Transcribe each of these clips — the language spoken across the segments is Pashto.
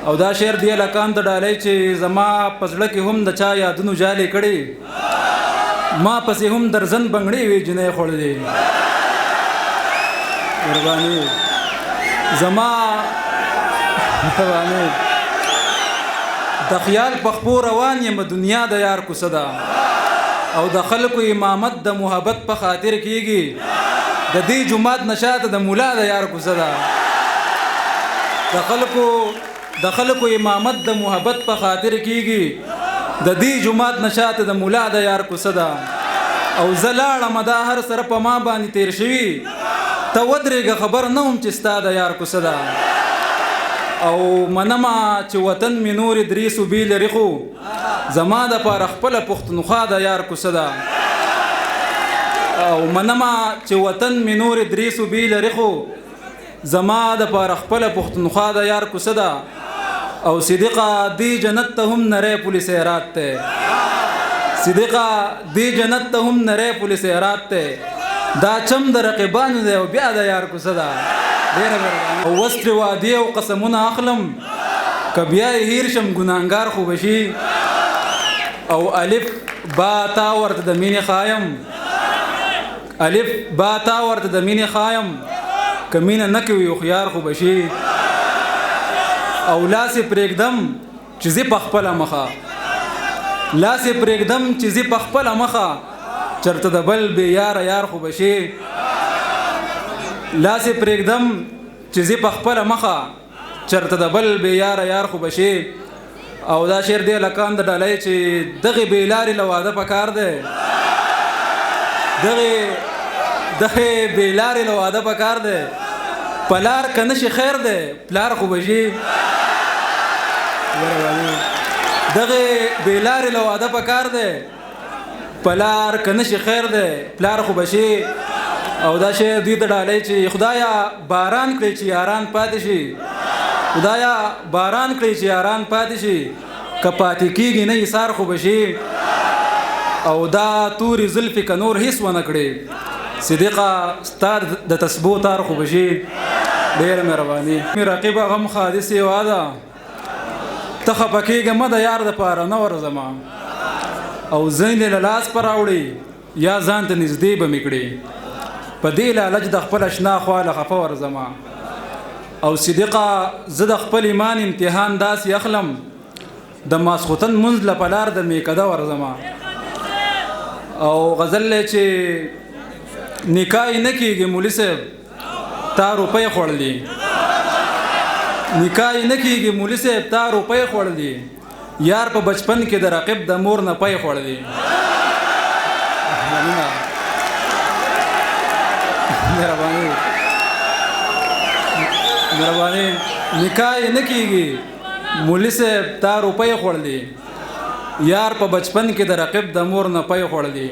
او دا شعر دی لکان ته ډالۍ چې زما پزړه کې هم د چا یادونو جالې کړي ما پسې هم درزن بنګړې وي جنې خوړلې مهرباني زما مهرباني د خیال په خپو روان یم دنیا د یار کوڅه ده او د خلکو امامت د محبت په خاطر کیږي د دې جمعات نشاط د مولا د یار کوڅه ده د خلکو امامت د محبت په خاطر کیږي د دې جمعات نشاط د مولا د یار کوڅه ده او زلاړه مداهر سره په ما باندې تیر شوی ته ودرېږه خبر نه هم چې ستا د یار کوڅه ده او منما چې وطن می نور دریس بی لري خو زما د پاره خپل پښتونخوا د یار کوڅه ده او منما چې وطن می نور دریس بی لري خو زما د پاره خپل پښتونخوا د یار کوڅه ده او صدقه دی جنت ته هم نری پولیس رات ته صدقه دی جنت ته هم نری پولیس رات ته دا چم د رقیبانو دی او بیا د یار کوڅه ده ډېره مهرباني او وسټ وادي او قسمونه اخلم که بیا یې هیر شم ګناهګار خو به شي او الف با تا ورته د مینې خایم الف با تا ورته د مینې خایم که مینه نه کوي هوښیار خو به شي او لاس یې پرېږدم چې زه په خپله مخه لاس یې پرېږدم چې زه په خپله مخه چرته د بل بې یاره یار خو به شي لاس یې پرېږدم چې زه په خپله مخه چرته د بل بې یاره یار خو به شي او دا شعر دی لکان د ډالۍ چې دغې بې لارې له واده پکار دی دغې بې لارې له واده پکار دی پلار که نشي خیر دی پلار خو به شي دغې بې لارې له واده پکار دی پلار که نشي خیر دی پلار خو به شي او دا شعر دوی ته ډالۍ چې خدایا باران کړی چې یاران پاتې شي خدایا باران کړی چې یاران پاتې شي که پاتې کېږي نه ایثار خو به شي او دا تورې زلفې که نور هېڅ ونه کړې صدقه ستا د تسبو تار خو به شي ډېره مهرباني رقیبه غم حادثې واده ته خفه کېږه مه د یار دپاره نه ورځمه او ځینې له لاس په راوړي یا ځان ته نږدې به مې کړي په دې لالچ د خپل اشنا خواله خفه ورځمه او صدقه زه د خپل ایمان امتحان داسې اخلم د ماسخوتن منځ له په لار د میکده ورځمه او غزل دی چې نکاح یې نه کېږي مولي صاحب تا روپۍ خوړلي نکاح یې نه کېږي مولي صاحب تا روپۍ خوړلي یار په بچپن کې د رقیب د مور نه پۍ خوړلي مهرباني نکاح یې نه کېږي مولي صاحب تا روپۍ خوړلي یار په بچپن کې د رقیب د مور نه پۍ خوړلي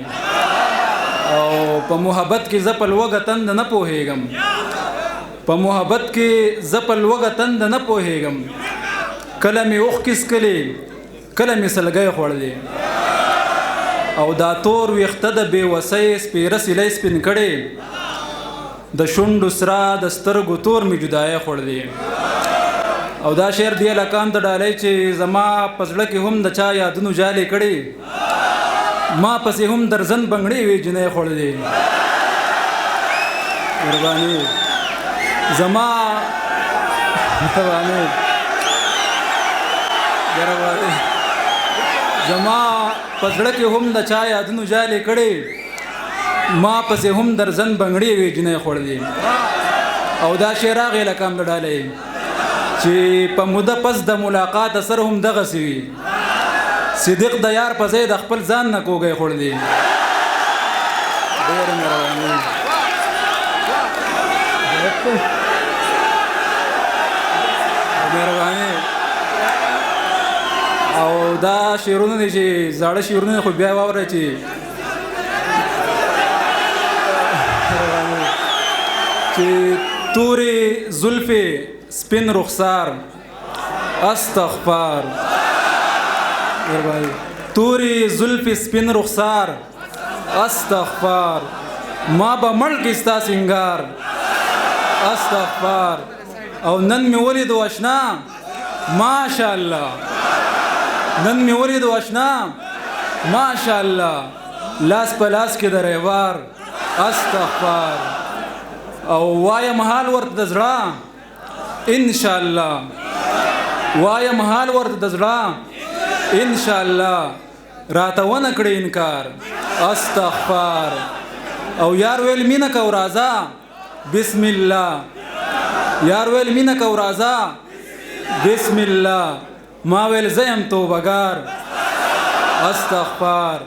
او په محبت کې زه په لوږه تند نه پوهېږم په محبت کې زه په لوږه تند نه پوهېږم کله مې اوښکې څکلې کله مې سلګۍ خوړلې او دا تور ویښته د بېوسۍ سپېره سیلی سپین کړې د شونډو سره د سترګو تور مې جدایۍ خوړلې او دا شعر دی لکان ته ډالۍ چې زما په زړه کې هم د چا یادونو جالې کړې ما پسې هم درزن بنګړې وي جنۍ خوړلې مهرباني زما مهرباني زما په زړه کې هم د چا یادونو جالې کړې ما پسې هم درزن بنګړې وي جنۍ خوړلې او دا شعر هغې لکان ته ډالۍ چې په موده پس د ملاقات اثر هم دغسې وي صدق د یار په ځای د خپل ځان نه کوږی خوړلي ډېره مهرباني او دا شعرونه دي چې زاړه شعرونه خو بیا واوره چې تورې زلفې سپین رخسار استغفار تورې زلفې سپین رخسار استغفار ما به مړ کې ستا سینګار استغفار او نن مې ولیدو اشنا ماشاءالله نن مې ولیدو اشنا ماشاءالله لاس په لاس کې د ریوار استغفار او وایم حال ورته د زړه انشاءالله وایم حال ورته د زړه انشاءالله راته ونه کړي انکار استغفار او یار ویل مینه کو راځه بسم الله یار ویل مینه کو راځه بسم الله ما ویل زیم توبګار استغفار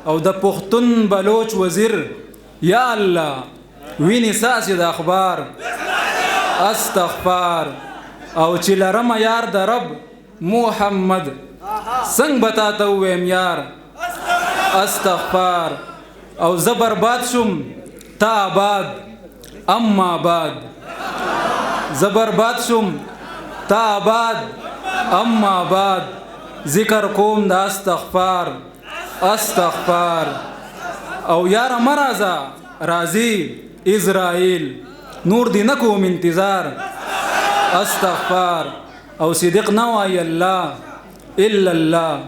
او د پښتون بلوچ وزیر یا الله ویني ساسي د اخبار استغفار او چې لرم یار د رب محمد څنګه بتا ته ویم یار استغفار او زه برباد شم تا آباد اما بعد زه برباد شم تا آباد اما بعد ذکر کوم د استغفار استغفار او یار مرزا راضی اسرائیل نور دی نکوم انتظار استغفار او صدق نوای الله الا الله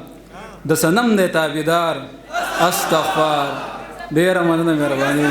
د سنم د تابعدار استغفار ډیر مننه مهرباني